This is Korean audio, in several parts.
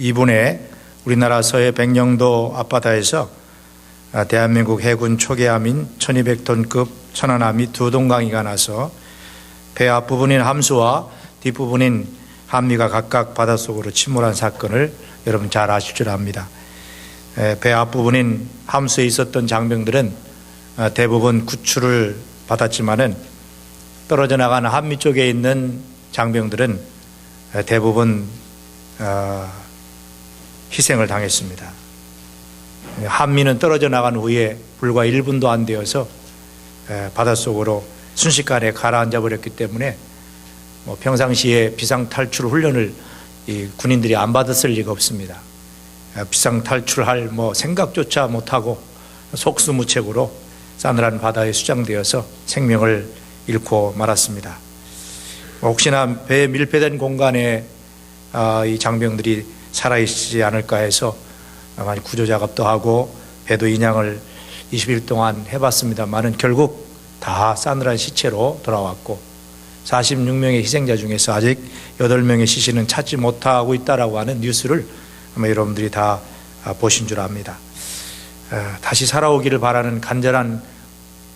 2분에 우리나라 서해 백령도 앞바다에서 대한민국 해군 초계함인 1200톤급 천안함이 두 동강이가 나서 배 앞부분인 함수와 뒷부분인 함미가 각각 바닷속으로 침몰한 사건을 여러분 잘 아실 줄 압니다. 배 앞부분인 함수에 있었던 장병들은 대부분 구출을 받았지만은 떨어져 나간 함미 쪽에 있는 장병들은 대부분 희생을 당했습니다. 함미는 떨어져 나간 후에 불과 1분도 안 되어서 바닷속으로 순식간에 가라앉아 버렸기 때문에 평상시에 비상탈출 훈련을 이 군인들이 안 받았을 리가 없습니다. 비상탈출할 생각조차 못하고 속수무책으로 싸늘한 바다에 수장되어서 생명을 잃고 말았습니다. 혹시나 배에 밀폐된 공간에 이 장병들이 살아있지 않을까 해서 많이 구조작업도 하고 배도 인양을 20일 동안 해봤습니다만은 결국 다 싸늘한 시체로 돌아왔고 46명의 희생자 중에서 아직 8명의 시신은 찾지 못하고 있다라고 하는 뉴스를 아마 여러분들이 다 보신 줄 압니다. 다시 살아오기를 바라는 간절한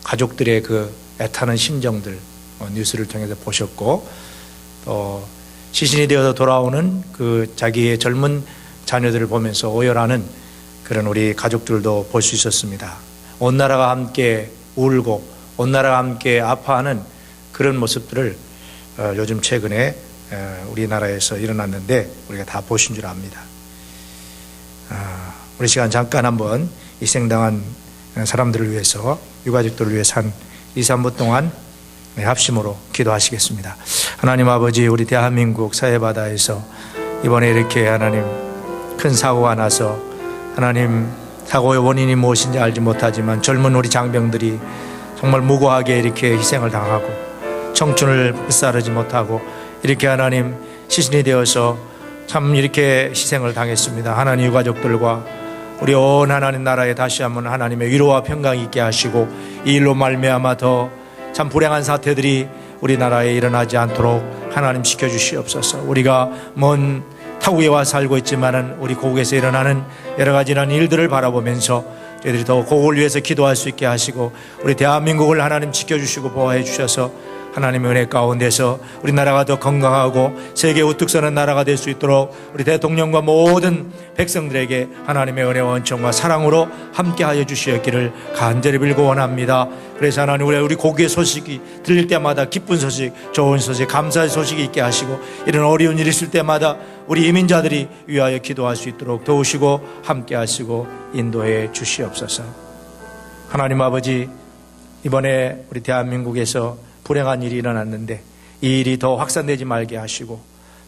가족들의 그 애타는 심정들 뉴스를 통해서 보셨고 또 시신이 되어서 돌아오는 그 자기의 젊은 자녀들을 보면서 오열하는 그런 우리 가족들도 볼 수 있었습니다. 온 나라가 함께 울고 온 나라가 함께 아파하는 그런 모습들을 요즘 최근에 우리나라에서 일어났는데 우리가 다 보신 줄 압니다. 우리 시간 잠깐 한번 희생당한 사람들을 위해서 유가족들을 위해서 한 2, 3분 동안 합심으로 기도하시겠습니다. 하나님 아버지, 우리 대한민국 서해바다에서 이번에 이렇게 하나님 큰 사고가 나서 하나님 사고의 원인이 무엇인지 알지 못하지만 젊은 우리 장병들이 정말 무고하게 이렇게 희생을 당하고 청춘을 불사르지 못하고 이렇게 하나님 시신이 되어서 참 이렇게 희생을 당했습니다. 하나님 유가족들과 우리 온 하나님 나라에 다시 한번 하나님의 위로와 평강이 있게 하시고 이 일로 말미암아 더 참 불행한 사태들이 우리나라에 일어나지 않도록 하나님 지켜주시옵소서. 우리가 먼 타국에 와 살고 있지만은 우리 고국에서 일어나는 여러 가지 이런 일들을 바라보면서 저희들이 더 고국을 위해서 기도할 수 있게 하시고 우리 대한민국을 하나님 지켜주시고 보호해 주셔서 하나님의 은혜 가운데서 우리나라가 더 건강하고 세계 우뚝 서는 나라가 될 수 있도록 우리 대통령과 모든 백성들에게 하나님의 은혜와 은총과 사랑으로 함께하여 주시었기를 간절히 빌고 원합니다. 그래서 하나님 우리 고국의 소식이 들릴 때마다 기쁜 소식, 좋은 소식, 감사의 소식이 있게 하시고 이런 어려운 일이 있을 때마다 우리 이민자들이 위하여 기도할 수 있도록 도우시고 함께하시고 인도해 주시옵소서. 하나님 아버지, 이번에 우리 대한민국에서 불행한 일이 일어났는데 이 일이 더 확산되지 말게 하시고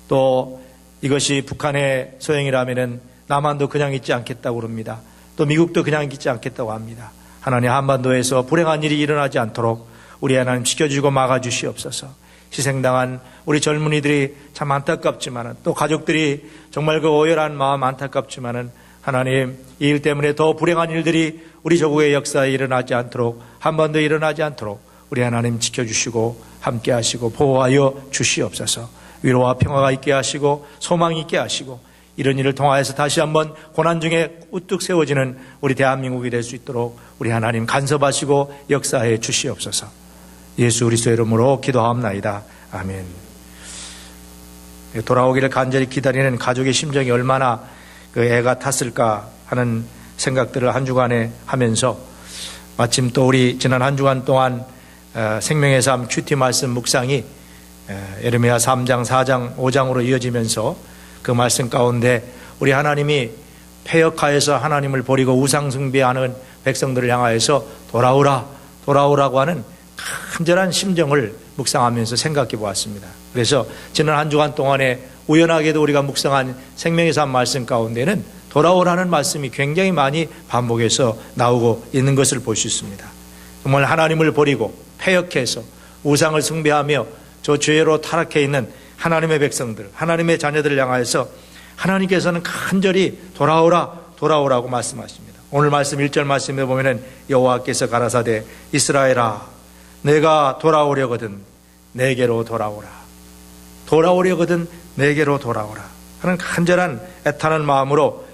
또 이것이 북한의 소행이라면은 남한도 그냥 있지 않겠다고 그럽니다. 또 미국도 그냥 있지 않겠다고 합니다. 하나님 한반도에서 불행한 일이 일어나지 않도록 우리 하나님 지켜주고 막아주시옵소서. 희생당한 우리 젊은이들이 참 안타깝지만은 또 가족들이 정말 그 오열한 마음 안타깝지만은 하나님 이 일 때문에 더 불행한 일들이 우리 조국의 역사에 일어나지 않도록 한반도에 일어나지 않도록 우리 하나님 지켜주시고 함께하시고 보호하여 주시옵소서. 위로와 평화가 있게 하시고 소망이 있게 하시고 이런 일을 통하여서 다시 한번 고난 중에 우뚝 세워지는 우리 대한민국이 될 수 있도록 우리 하나님 간섭하시고 역사해 주시옵소서. 예수 그리스도의 이름으로 기도하옵나이다. 아멘. 돌아오기를 간절히 기다리는 가족의 심정이 얼마나 그 애가 탔을까 하는 생각들을 한 주간에 하면서 마침 또 우리 지난 한 주간 동안 생명의 삶 큐티 말씀 묵상이 예레미야 3장, 4장, 5장으로 이어지면서 그 말씀 가운데 우리 하나님이 패역하여서 하나님을 버리고 우상 숭배하는 백성들을 향하여서 돌아오라고 하는 간절한 심정을 묵상하면서 생각해 보았습니다. 그래서 지난 한 주간 동안에 우연하게도 우리가 묵상한 생명의 삶 말씀 가운데는 돌아오라는 말씀이 굉장히 많이 반복해서 나오고 있는 것을 볼 수 있습니다. 정말 하나님을 버리고 패역해서 우상을 숭배하며 저 죄로 타락해 있는 하나님의 백성들, 하나님의 자녀들을 향하여서 하나님께서는 간절히 돌아오라고 말씀하십니다. 오늘 말씀 1절 말씀에 보면은 여호와께서 가라사대 이스라엘아 내가 돌아오려거든 내게로 돌아오라. 돌아오려거든 내게로 돌아오라. 하는 간절한 애타는 마음으로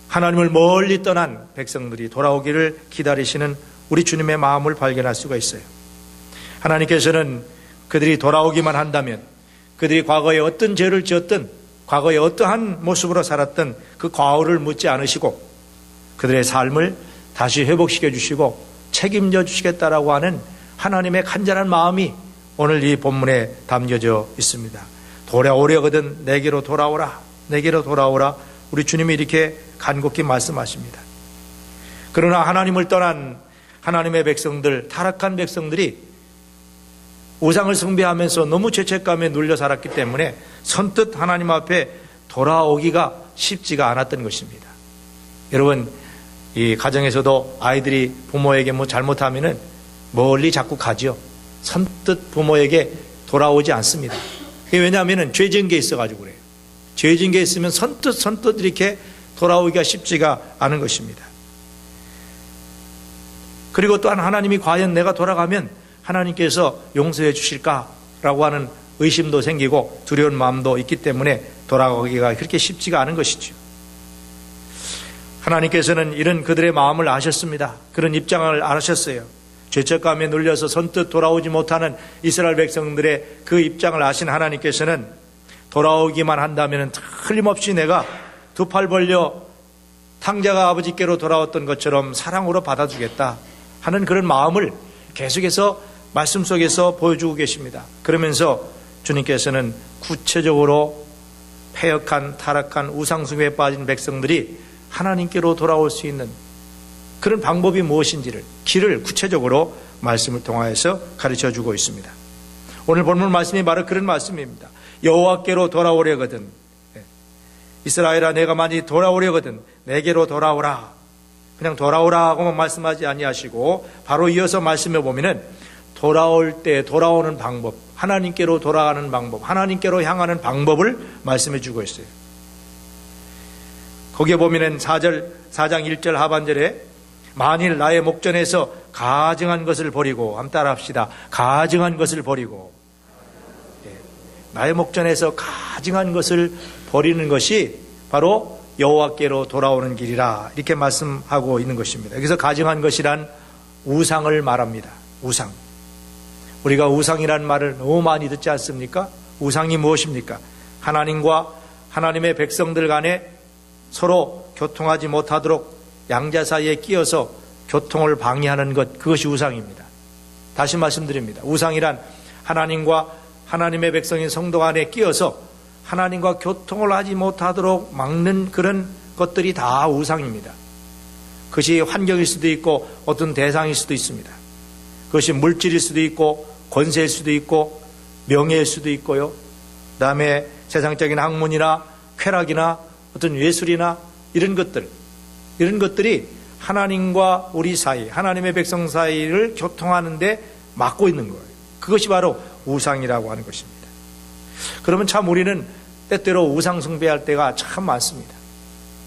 하나님을 멀리 떠난 백성들이 돌아오기를 기다리시는 우리 주님의 마음을 발견할 수가 있어요. 하나님께서는 그들이 돌아오기만 한다면, 그들이 과거에 어떤 죄를 지었든, 과거에 어떠한 모습으로 살았던 그 과오를 묻지 않으시고 그들의 삶을 다시 회복시켜 주시고 책임져 주시겠다라고 하는 하나님의 간절한 마음이 오늘 이 본문에 담겨져 있습니다. 돌아오려거든 내게로 돌아오라, 내게로 돌아오라. 우리 주님이 이렇게 간곡히 말씀하십니다. 그러나 하나님을 떠난 하나님의 백성들, 타락한 백성들이 우상을 숭배하면서 너무 죄책감에 눌려 살았기 때문에 선뜻 하나님 앞에 돌아오기가 쉽지가 않았던 것입니다. 여러분, 이 가정에서도 아이들이 부모에게 뭐 잘못하면은 멀리 자꾸 가죠. 선뜻 부모에게 돌아오지 않습니다. 그게 왜냐하면 죄 지은 게 있어가지고 그래요. 죄 지은 게 있으면 선뜻 이렇게 돌아오기가 쉽지가 않은 것입니다. 그리고 또한 하나님이 과연 내가 돌아가면 하나님께서 용서해 주실까라고 하는 의심도 생기고 두려운 마음도 있기 때문에 돌아가기가 그렇게 쉽지가 않은 것이죠. 하나님께서는 이런 그들의 마음을 아셨습니다. 그런 입장을 아셨어요. 죄책감에 눌려서 선뜻 돌아오지 못하는 이스라엘 백성들의 그 입장을 아신 하나님께서는 돌아오기만 한다면 틀림없이 내가 두 팔 벌려 탕자가 아버지께로 돌아왔던 것처럼 사랑으로 받아주겠다 하는 그런 마음을 계속해서 말씀 속에서 보여주고 계십니다. 그러면서 주님께서는 구체적으로 패역한 타락한 우상숭배에 빠진 백성들이 하나님께로 돌아올 수 있는 그런 방법이 무엇인지를, 길을 구체적으로 말씀을 통하여서 가르쳐주고 있습니다. 오늘 본문 말씀이 바로 그런 말씀입니다. 여호와께로 돌아오려거든, 이스라엘아 내가 많이 돌아오려거든 내게로 돌아오라. 그냥 돌아오라 하고만 말씀하지 아니하시고 바로 이어서 말씀해 보면은 돌아올 때 돌아오는 방법, 하나님께로 돌아가는 방법, 하나님께로 향하는 방법을 말씀해 주고 있어요. 거기에 보면은 4장 1절 하반절에 만일 나의 목전에서 가증한 것을 버리고, 한번 따라 합시다. 가증한 것을 버리고, 나의 목전에서 가증한 것을 버리는 것이 바로 여호와께로 돌아오는 길이라, 이렇게 말씀하고 있는 것입니다. 여기서 가증한 것이란 우상을 말합니다. 우상. 우리가 우상이라는 말을 너무 많이 듣지 않습니까? 우상이 무엇입니까? 하나님과 하나님의 백성들 간에 서로 교통하지 못하도록 양자 사이에 끼어서 교통을 방해하는 것, 그것이 우상입니다. 다시 말씀드립니다. 우상이란 하나님과 하나님의 백성인 성도 안에 끼어서 하나님과 교통을 하지 못하도록 막는 그런 것들이 다 우상입니다. 그것이 환경일 수도 있고 어떤 대상일 수도 있습니다. 그것이 물질일 수도 있고 권세일 수도 있고 명예일 수도 있고요. 그 다음에 세상적인 학문이나 쾌락이나 어떤 예술이나 이런 것들이 하나님과 우리 사이, 하나님의 백성 사이를 교통하는데 막고 있는 거예요. 그것이 바로 우상이라고 하는 것입니다. 그러면 참 우리는 때때로 우상 숭배할 때가 참 많습니다.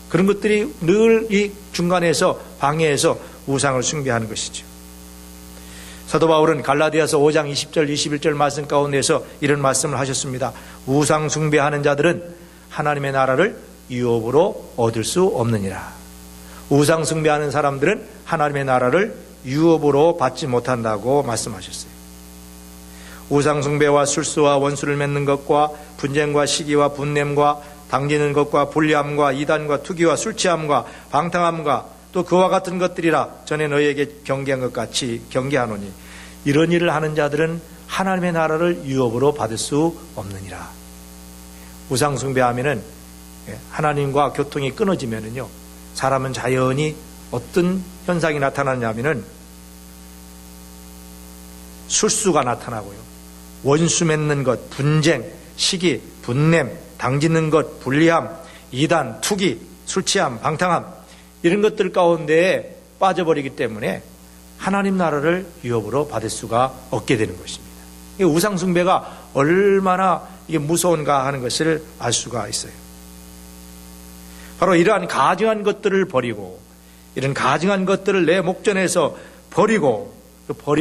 그런 것들이 늘 이 중간에서 방해해서 우상을 숭배하는 것이죠. 사도 바울은 갈라디아서 5장 20절 21절 말씀 가운데서 이런 말씀을 하셨습니다. 우상 숭배하는 자들은 하나님의 나라를 유업으로 얻을 수 없느니라. 우상 숭배하는 사람들은 하나님의 나라를 유업으로 받지 못한다고 말씀하셨어요. 우상 숭배와 술수와 원수를 맺는 것과 분쟁과 시기와 분냄과 당기는 것과 불리함과 이단과 투기와 술취함과 방탕함과 또 그와 같은 것들이라 전에 너희에게 경계한 것 같이 경계하노니 이런 일을 하는 자들은 하나님의 나라를 유업으로 받을 수 없느니라. 우상 숭배하면은 하나님과 교통이 끊어지면은요, 사람은 자연히 어떤 현상이 나타나냐면은 술수가 나타나고요, 원수 맺는 것, 분쟁, 시기, 분냄, 당짓는 것, 불리함, 이단, 투기, 술취함, 방탕함, 이런 것들 가운데에 빠져버리기 때문에 하나님 나라를 유업으로 받을 수가 없게 되는 것입니다. 우상 숭배가 얼마나 이게 무서운가 하는 것을 알 수가 있어요. 바로 이러한 가증한 것들을 버리고, 이런 가증한 것들을 내 목전에서 버리고,